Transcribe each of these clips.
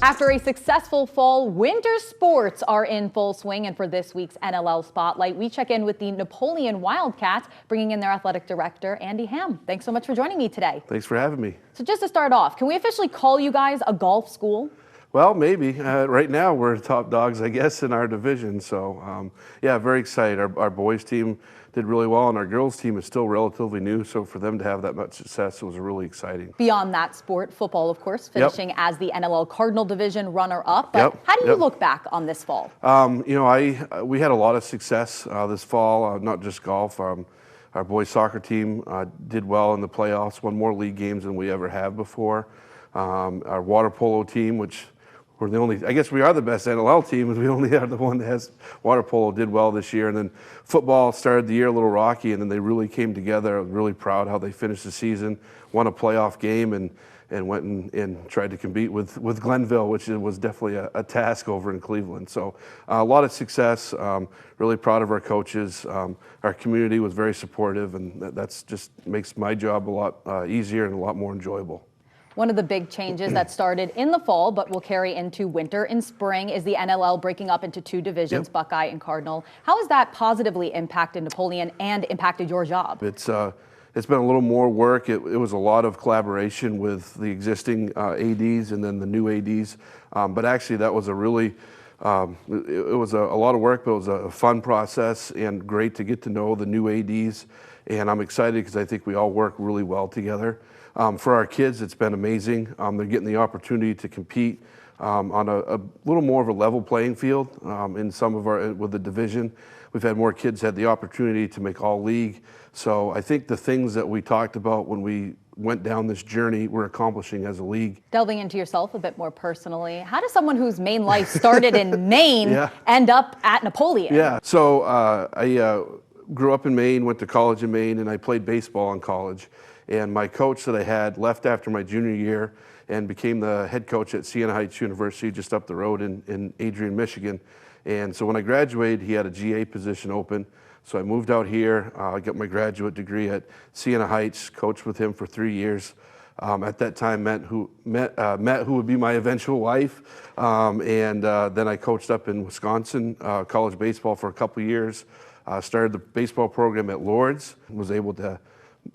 After a successful fall, winter sports are in full swing, and for this week's NLL Spotlight, we check in with the Napoleon Wildcats, bringing in their athletic director, Andy Ham. Thanks so much for joining me today. Thanks for having me. So just to start off, can we officially call you guys a golf school? Well, maybe. Right now, we're top dogs, I guess, in our division. So, yeah, very excited. Our boys' team did really well, and our girls' team is still relatively new. So for them to have that much success, it was really exciting. Beyond that sport, football, of course, finishing as the NLL Cardinal Division runner-up. But how do you look back on this fall? We had a lot of success this fall, not just golf. Our boys' soccer team did well in the playoffs, won more league games than we ever have before. Our water polo team, which we're the only, I guess we are the best NLL team, as we only are the one that has water polo, did well this year. And then football started the year a little rocky, and then they really came together. I was really proud how they finished the season, won a playoff game, and went and tried to compete with Glenville, which was definitely a task over in Cleveland. So a lot of success, really proud of our coaches. Our community was very supportive, and that's just makes my job a lot easier and a lot more enjoyable. One of the big changes that started in the fall but will carry into winter and spring is the NLL breaking up into two divisions, Buckeye and Cardinal. How has that positively impacted Napoleon and impacted your job? It's been a little more work. It was a lot of collaboration with the existing ADs and then the new ADs. But actually that was a really, it was a lot of work, but it was a fun process and great to get to know the new ADs. And I'm excited because I think we all work really well together. For our kids, it's been amazing. They're getting the opportunity to compete on a little more of a level playing field in some of with the division. We've had more kids had the opportunity to make all league. So I think the things that we talked about when we went down this journey, we're accomplishing as a league. Delving into yourself a bit more personally, how does someone whose Maine life started in Maine end up at Napoleon? Yeah, so I grew up in Maine, went to college in Maine, and I played baseball in college. And my coach that I had left after my junior year and became the head coach at Siena Heights University just up the road in Adrian, Michigan. And so when I graduated, he had a GA position open. So I moved out here. I got my graduate degree at Siena Heights, coached with him for 3 years. At that time, met who would be my eventual wife. Then I coached up in Wisconsin, college baseball for a couple years. Started the baseball program at Lourdes, was able to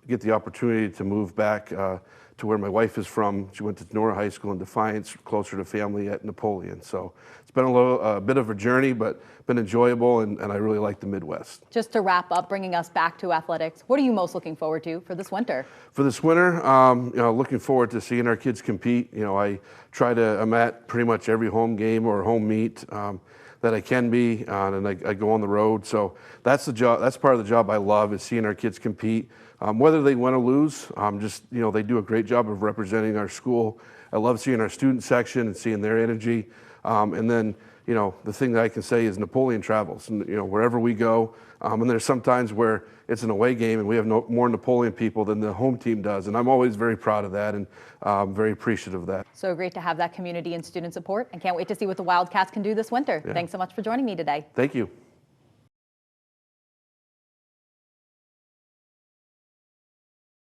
get the opportunity to move back to where my wife is from. She went to Nora High School in Defiance, closer to family at Napoleon. So it's been a bit of a journey, but been enjoyable, and I really like the Midwest. Just to wrap up, bringing us back to athletics, what are you most looking forward to for this winter? For this winter, looking forward to seeing our kids compete. I'm at pretty much every home game or home meet that I can be, and I go on the road. So that's the job. That's part of the job I love, is seeing our kids compete. Whether they win or lose, they do a great job of representing our school. I love seeing our student section and seeing their energy. And then, the thing that I can say is Napoleon travels, and wherever we go. And there's some times where it's an away game and we have more Napoleon people than the home team does. And I'm always very proud of that, and very appreciative of that. So great to have that community and student support, and can't wait to see what the Wildcats can do this winter. Thanks so much for joining me today. Thank you.